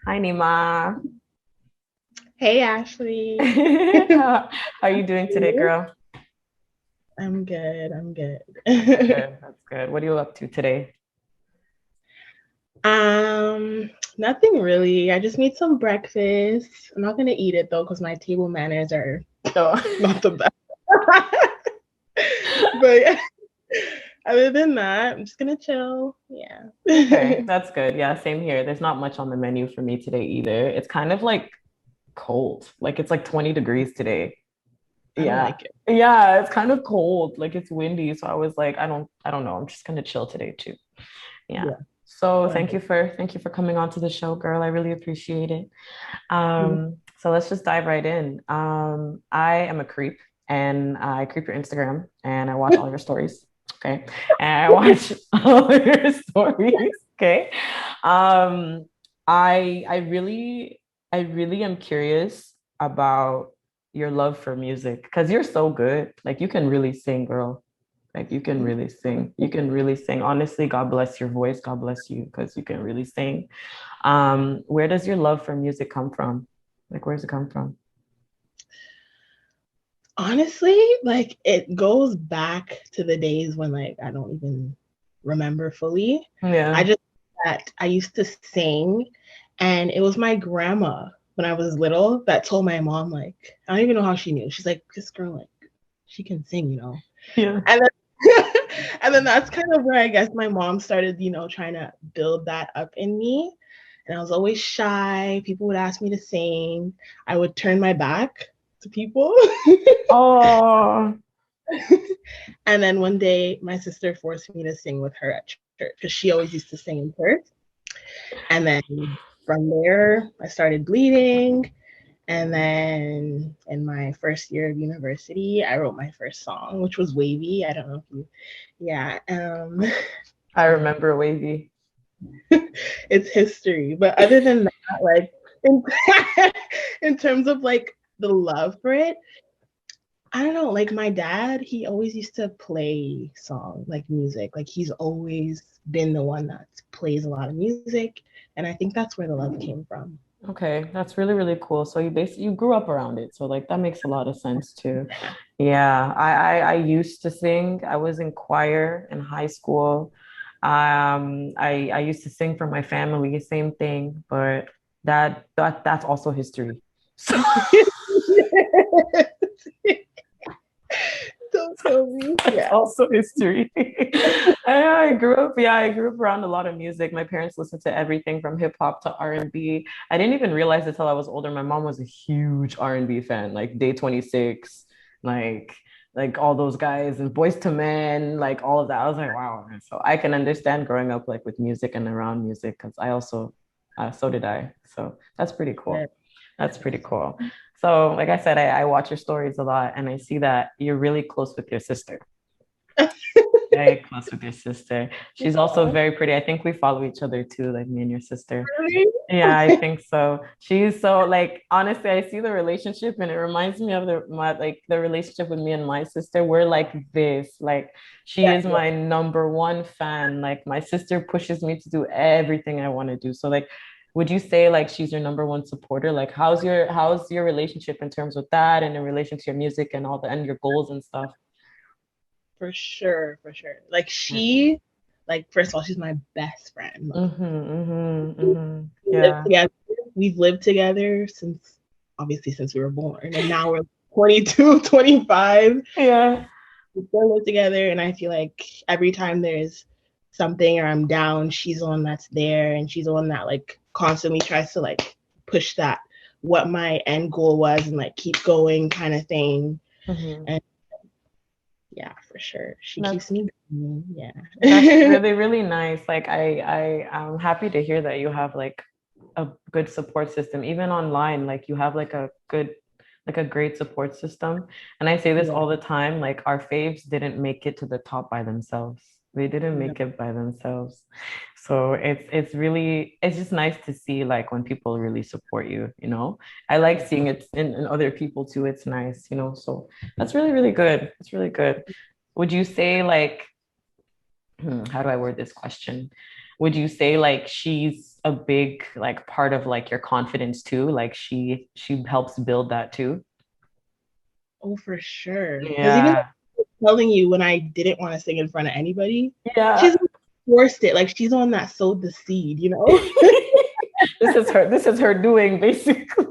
Hi, Nyma. Hey Ashley. How are you doing today, girl? I'm good. I'm good. That's good. That's good. What are you up to today? um, Nothing really. I just made some breakfast. I'm not gonna eat it though because my table manners are Oh, not the best. But yeah, other than that, I'm just gonna chill. Yeah. okay. That's good. Yeah, same here. There's not much on the menu for me today either. It's kind of like cold. Like it's like 20 degrees today. I don't Yeah. like it. Yeah, it's kind of cold. Like it's windy. So I was like, I don't know. I'm just gonna chill today too. Yeah. Yeah. So I agree. thank you for coming on to the show, girl. I really appreciate it. Mhm. So let's just dive right in. I am a creep and I creep your Instagram and I watch all your stories. Okay. And I watch all your stories. Okay. Um, I really am curious about your love for music because you're so good. Like you can really sing, girl. Like you can really sing. You can really sing. Honestly, God bless your voice. God bless you because you can really sing. Where does your love for music come from? Like, where does it come from? Honestly, like it goes back to the days when like I don't even remember fully. I Yeah. just that I used to sing and it was my grandma when I was little that told my mom like I don't even know how she knew. She's like this girl like she can sing. Yeah. And then and then that's kind of where I guess my mom started, trying to build that up in me. And I was always shy. People would ask me to sing. I would turn my back to people. Oh, And then one day, my sister forced me to sing with her at church because she always used to sing in church. And then from there, I started bleeding. And then in my first year of university, I wrote my first song, which was Wavy. I don't know if yeah. I Yeah, remember Wavy. it's history. But other than that, like in, in terms of like the love for it, I don't know, like my dad, he always used to play like music. Like he's always been the one that plays a lot of music. And I think that's where the love came from. Okay, that's really, really cool. So you grew up around it. So like that makes a lot of sense too. Yeah. Yeah, I used to sing. I was in choir in high school. I used to sing for my family, same thing, but that's also history. So Don't tell me. that's Yeah. also history. I grew up around a lot of music. My parents listened to everything from hip hop to R&B. I didn't even realize it till I was older. My mom was a huge R&B fan, like Day 26, like like all those guys and Boys to Men, like all of that. I was like, wow. And so I can understand growing up like with music and around music because I also so did I. So that's pretty Yeah. cool. That's pretty cool. So, like I said, I watch your stories a lot and I see that you're really close with your sister. Very close with your sister. She's also very pretty. I think we follow each other too, like me and your sister. Really? Yeah, I think so. She's so like honestly, I see the relationship and it reminds me of the relationship with me and my sister. We're like this. Like she Yeah, is my number one fan. Like my sister pushes me to do everything I want to do. So like would you say like she's your number one supporter? Like how's your relationship in terms of that and in relation to your music and all the and your goals and stuff? for sure, for sure. Like Yeah. like first of all, she's my best friend. Like Mm-hmm, mm-hmm, mm-hmm. we live Yeah. together. We've lived together since obviously since we were born. And now we're 22, 25. Yeah. We still live together. And I feel like every time there's something or I'm down, she's the one that's there and she's the one that like constantly tries to like push that what my end goal was and like keep going kind of thing. Mm-hmm. And yeah, for sure. She keeps That's me going. that's Yeah. really, really nice. Like I'm happy to hear that you have like a good support system, even online. Like you have like a great support system. And I say this Yeah. all the time, like our faves didn't make it to the top by themselves. They didn't No. make it by themselves. So it's just nice to see like when people really support you, you know. I like Yeah. seeing it in other people too. It's nice, you know. So that's really, really good. It's really good. Would you say like how do I word this question? would you say like she's a big like part of like your confidence too? Like she helps build that too? Oh, for sure. Because even Yeah. telling you when I didn't want to sing in front of anybody, Yeah. she's forced it. Like she's the one that sowed the seed, you know? This is her doing basically.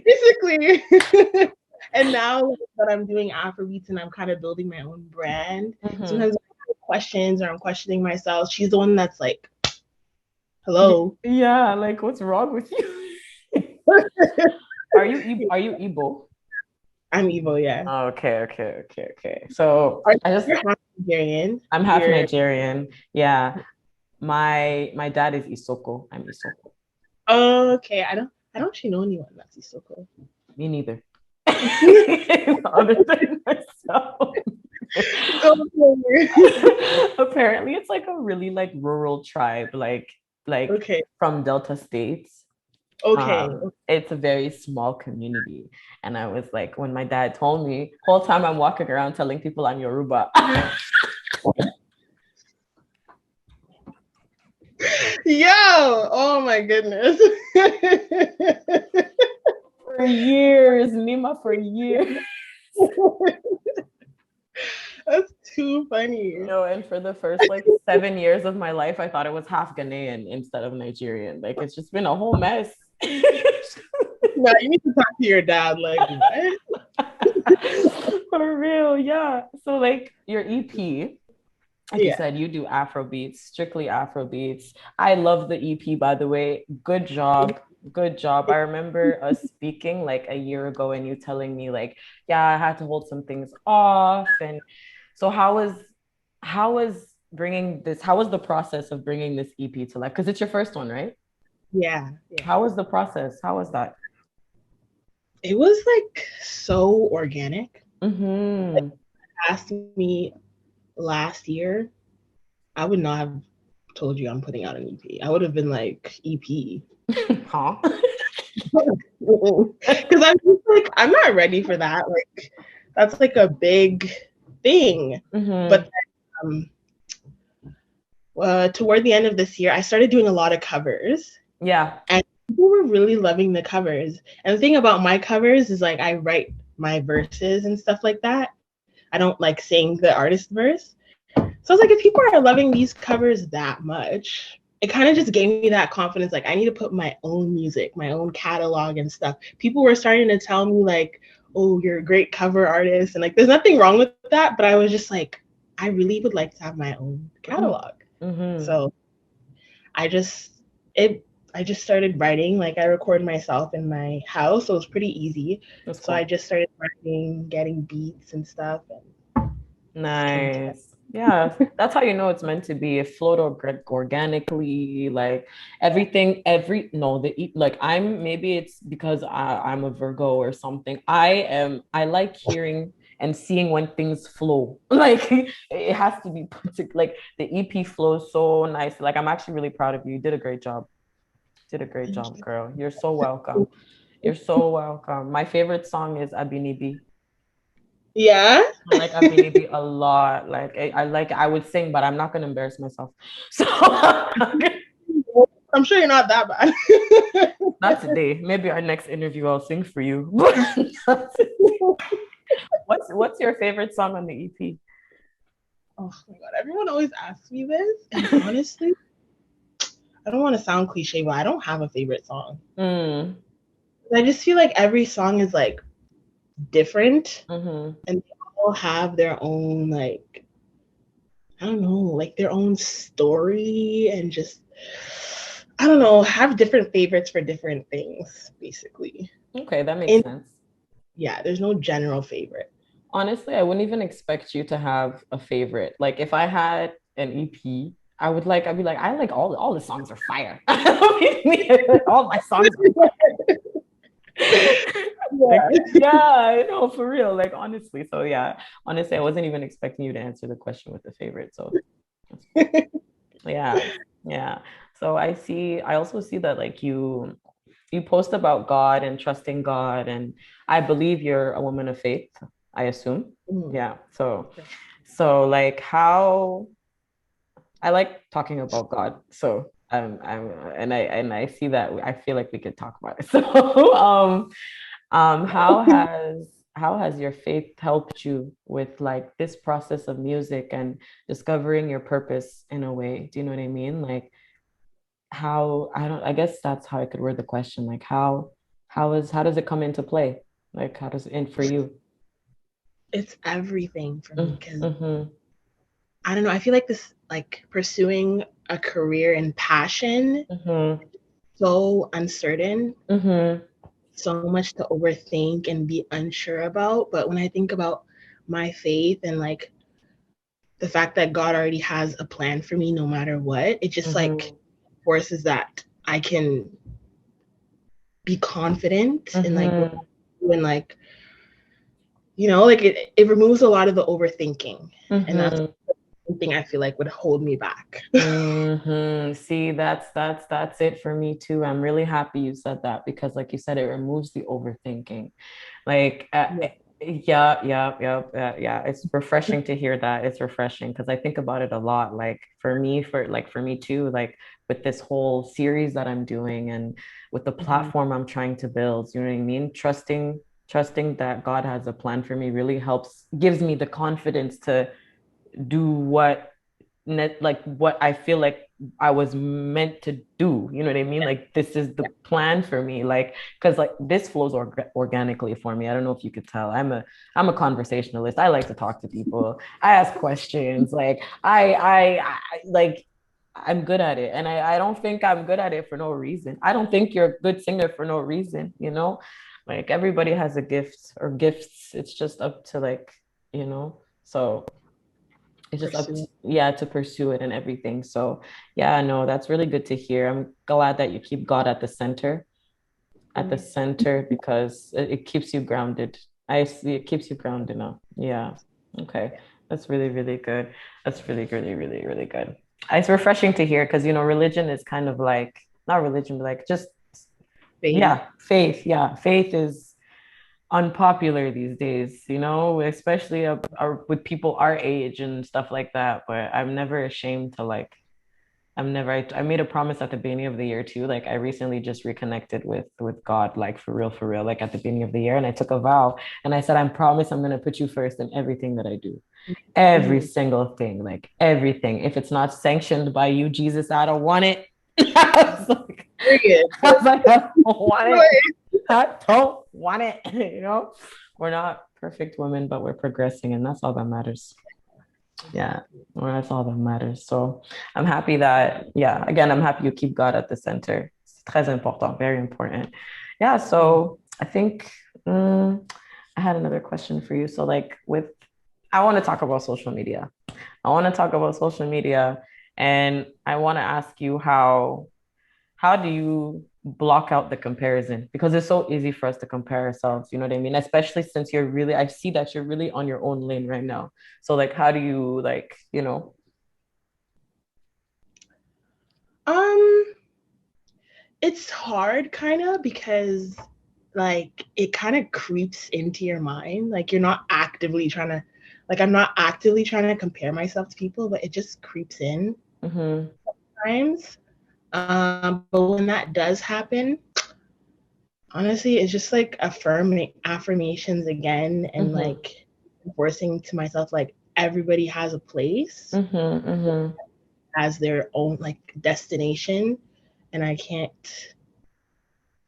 Basically. And now that I'm doing Afrobeats and I'm kind of building my own brand, Mhm. sometimes I have questions or I'm questioning myself. She's the one that's like, hello. Yeah, like what's wrong with you? Are you Igbo? I'm Evo, yeah. Oh, okay. So Are I just you half Nigerian? I'm half You're Nigerian. Yeah. My dad is Isoko. I'm Isoko. oh, okay. I don't actually know anyone that's Isoko. Me neither. Other than myself. Apparently it's like a really like rural tribe, like Okay. from Delta States. Okay. It's a very small community. And I was like, when my dad told me, whole time I'm walking around telling people I'm Yoruba. Yo, oh my goodness. For years, Nyma for years. That's too funny. No, and for the first like 7 years of my life, I thought it was half Ghanaian instead of Nigerian. Like it's just been a whole mess. No, you need to talk to your dad. Like, what? For real, yeah. So like your EP, like you Yeah. said, you do Afro beats, strictly Afro beats. I love the EP, by the way. Good job. Good job. I remember us speaking like a year ago and you telling me like, yeah, I had to hold some things off. And so how was the process of bringing this EP to life? Because it's your first one, right? Yeah. Yeah. How was the process? How was that? It was like so organic. Like, Mm-hmm. asked me last year, I would not have told you I'm putting out an EP. I would have been like EP. Huh? Because I'm just like, I'm not ready for that. Like, that's like a big thing. Mm-hmm. But um, toward the end of this year, I started doing a lot of covers, Yeah. and people were really loving the covers. And the thing about my covers is like I write my verses and stuff like that. I don't like sing the artist verse. So I was like, if people are loving these covers that much, it kind of just gave me that confidence. Like, I need to put my own music, my own catalog and stuff. People were starting to tell me, like, oh, you're a great cover artist. And like, there's nothing wrong with that. But I was just like, I really would like to have my own catalog. Mm-hmm. So I just, it, I just started writing. Like, I record myself in my house. So it was pretty easy. That's So I cool. just started writing, getting beats and stuff. And just came together. Nice. Yeah, that's how you know it's meant to be. It flowed organically, like everything, no, like maybe it's because I'm a Virgo or something. I like hearing and seeing when things flow. Like it has to be like the EP flows so nice. Like I'm actually really proud of you. You did a great job. Did a great Thank job, you. girl. You're so welcome. You're so welcome. My favorite song is Abinibi. Yeah. I like Abinibi a lot. Like I would sing, but I'm not gonna embarrass myself. So I'm sure you're not that bad. not today. Maybe our next interview I'll sing for you. What's your favorite song on the EP? Oh my god, everyone always asks me this, and honestly, I don't want to sound cliche, but I don't have a favorite song. Mm, I just feel like every song is like different, mm-hmm. and they all have their own like I don't know, like their own story, and just I don't know, have different favorites for different things, basically. Okay, that makes And sense. yeah, there's no general favorite. Honestly, I wouldn't even expect you to have a favorite. Like if I had an EP, I'd be like, I like all the songs are fire. All my songs are like, Yeah. yeah, I know for real. Like honestly. So yeah, honestly, I wasn't even expecting you to answer the question with the favorite. So that's cool. Yeah. Yeah. So I also see that like you post about God and trusting God, and I believe you're a woman of faith, I assume. Mm. Yeah. So like I like talking about God. So and I see that I feel like we could talk about it. So how has your faith helped you with like this process of music and discovering your purpose in a way? Do you know what I mean? Like how I don't I guess that's how I could word the question. Like how does it come into play? Like how does it end for you? It's everything for me because Mm-hmm. I don't know. I feel like this, like pursuing a career and passion, Mm-hmm. so uncertain, Mm-hmm. so much to overthink and be unsure about. But when I think about my faith and like the fact that God already has a plan for me no matter what, it just like Mm-hmm. forces that I can be confident in like what Mm-hmm. I do and like, like it removes a lot of the overthinking. And that's Mm-hmm. something I feel like would hold me back. Mm-hmm. See, that's it for me too. I'm really happy you said that because, like you said, it removes the overthinking. Like, Yeah. yeah. It's refreshing to hear that. It's refreshing because I think about it a lot. Like for me too. Like with this whole series that I'm doing and with the Mm-hmm. platform I'm trying to build. You know what I mean? Trusting that God has a plan for me really helps, gives me the confidence to do like what I feel like I was meant to do. You know what I mean? Like this is the Yeah. plan for me. Like because like this flows organically for me. I don't know if you could tell. I'm a conversationalist. I like to talk to people. I ask questions. Like I like I'm good at it. And I don't think I'm good at it for no reason. I don't think you're a good singer for no reason, you know? Like everybody has a gift or gifts. It's just up to like, so it's just up to, Pursue. yeah, to pursue it and everything. So yeah, no, that's really good to hear. I'm glad that you keep God at the Mm-hmm. center because it keeps you grounded. I see it keeps you grounded now. Yeah. Okay. That's really, really good. That's really, really, really, really good. It's refreshing to hear because religion is kind of like not religion, but like just Faith. yeah, faith. Yeah. Faith is unpopular these days, especially with people our age and stuff like that. But I'm never ashamed to like, I made a promise at the beginning of the year too. Like I recently just reconnected with God, like for real, like at the beginning of the year. And I took a vow and I said, I promise I'm gonna put you first in everything that I do. Every Mm-hmm. single thing, like everything. If it's not sanctioned by you, Jesus, I don't want it. I was like, Period. I don't want it. I don't want it. We're not perfect women, but we're progressing, and that's all that matters. Yeah, Exactly. well, that's all that matters. So I'm happy that, yeah, again, I'm happy you keep God at the center. It's très important, very important. Yeah, Mm-hmm. so I think I had another question for you. So, like, I want to talk about social media. I want to talk about social media, and I want to ask you how do you block out the comparison? Because it's so easy for us to compare ourselves, you know what I mean? Especially since I see that you're really on your own lane right now. So like how do you like, Um, it's hard kind of because like it kind of creeps into your mind. Like you're not actively trying to I'm not actively trying to compare myself to people, but it just creeps in mm-hmm, times. But when that does happen, honestly, it's just like affirming affirmations again and mm-hmm, like enforcing to myself like everybody has a place, mm-hmm, mm-hmm. has their own like destination, and I can't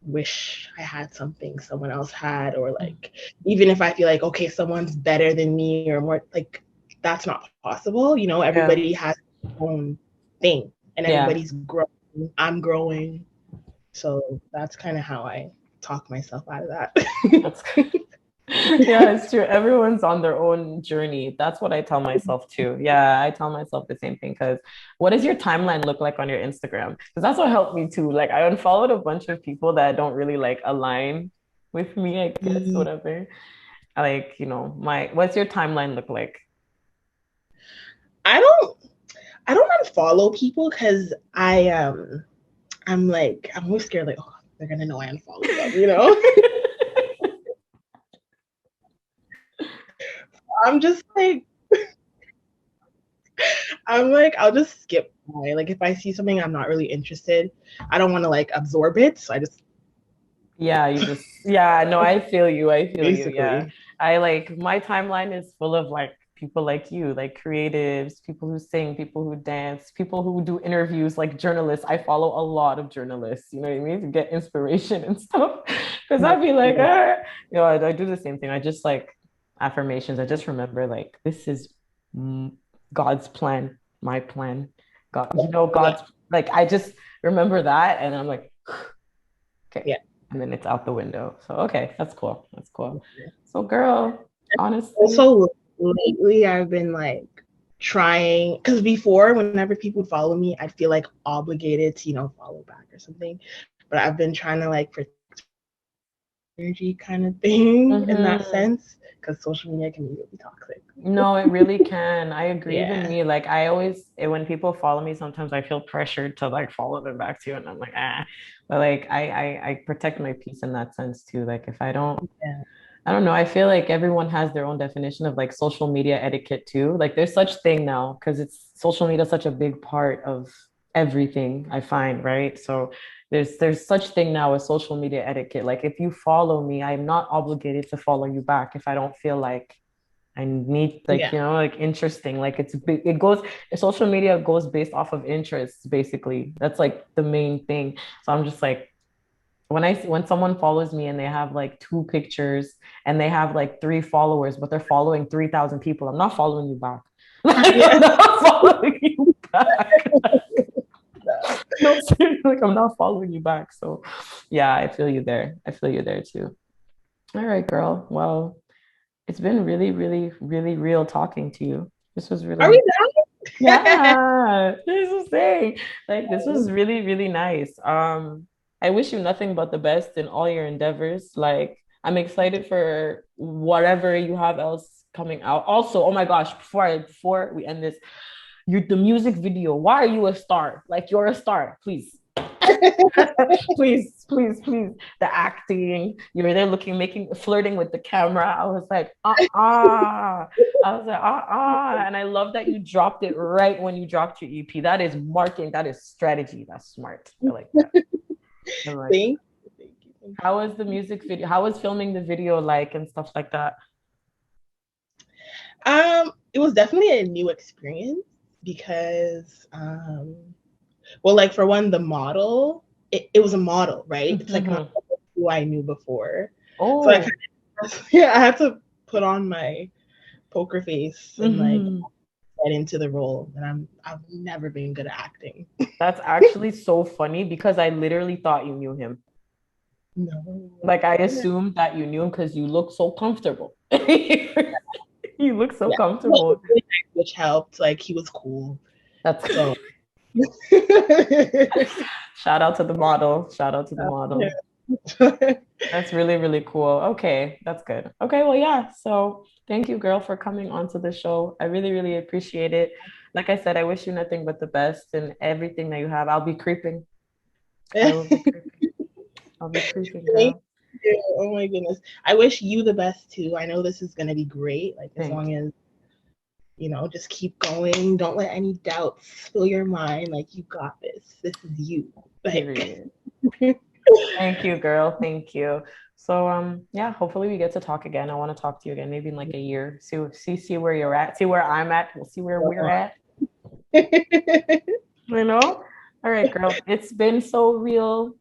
wish I had something someone else had, or like even if I feel like okay, someone's better than me or more, like that's not possible. Yeah, Everybody has their own thing and yeah. everybody's growing. I'm growing. So that's kind of how I talk myself out of that. That's yeah, it's true. Everyone's on their own journey. That's what I tell myself too. Yeah, I tell myself the same thing because what does your timeline look like on your Instagram? Because that's what helped me too. Like I unfollowed a bunch of people that don't really like align with me, I guess, whatever. Like, my what's your timeline look like? I don't I don't unfollow people because I'm always scared like, oh, they're gonna know I unfollowed them. I'm just like I'm like, I'll just skip by. Like if I see something I'm not really interested, I don't want to like absorb it. So I just Yeah, you just, yeah, no, I feel you. I feel you. Yeah. basically. I like my timeline is full of like people like you, like creatives, people who sing, people who dance, people who do interviews, like journalists. I follow a lot of journalists, you know what I mean, to get inspiration and stuff. Because I'd be like, ah. You know, I do the same thing. I just like affirmations. I just remember like this is mm, God's plan, my plan. God, you know, Yeah. God's like I just remember that and I'm like, okay. Yeah. And then it's out the window. So, okay, that's cool. That's cool. So, girl, honestly, Also, lately I've been like trying because before, whenever people would follow me, I'd feel like obligated to, follow back or something. But I've been trying to like protect energy kind of thing in that mhm. sense because social media can be really toxic. No, it really can. I agree. Even Yeah. me, like I always, when people follow me, sometimes I feel pressured to like follow them back too, and I'm like, ah. But like I protect my peace in that sense too. Like if Yeah. I don't know. I feel like everyone has their own definition of like social media etiquette too. Like there's such thing now because it's social media is such a big part of everything I find, right? So there's such thing now as social media etiquette. Like if you follow me, I'm not obligated to follow you back if I don't feel like I need like Yeah. you know like interesting. Like it's big. It goes social media goes based off of interests basically. That's like the main thing. So I'm just like when someone follows me and they have like two pictures and they have like three followers, but they're following 3,000 people, I'm not following you back. Like, I'm Yeah. not following you back. No, seriously, like I'm not following you back. So, yeah, I feel you there. I feel you there too. All right, girl. Well, it's been really, really, really real talking to you. This was Are we really, done? yeah, this is saying like this was really, really nice. I wish you nothing but the best in all your endeavors. Like I'm excited for whatever you have else coming out. Also, oh my gosh, before we end this, the music video. Why are you a star? Like you're a star, please. Please, please, please. The acting, you were there looking, flirting with the camera. I was like, I was like, And I love that you dropped it right when you dropped your EP. That is marking, that is strategy. That's smart. I like that. I like that. Thank you. Thank you. Thank How was the music video? How was filming the video like and stuff like that? you. It was definitely a new experience because well, like for one, the model, it was a model, right? It's like not Mm-hmm. who I knew before. So I kind Oh, of, yeah, I had to put on my poker face and like mm-hmm. get into the role. And I've never been good at acting. That's actually so funny because I literally thought you knew him. No. Like I assumed that you knew him because you look so comfortable. You look so Yeah. Well, it was comfortable. really nice, which helped. Like he was cool. That's So shout out to the model. Shout out to the model. That's really, really cool. Okay, that's good. Okay, well, yeah. So thank you, girl, for coming onto the show. I really, really appreciate it. Like I said, I wish you nothing but the best and everything that you have. I'll be creeping. I will be creeping. I'll be creeping, Thank girl. you. Oh my goodness. I wish you the best too. I know this is gonna be great. Like as Thank long as just keep going. Don't let any doubts fill your mind. Like you got this. This is you. you. Like Period. Thank you, girl. Thank you. So yeah, hopefully we get to talk again. I want to talk to you again, maybe in like a year. See where you're at. See where I'm at. We'll see where we're at. You know? All right, girl. It's been so real.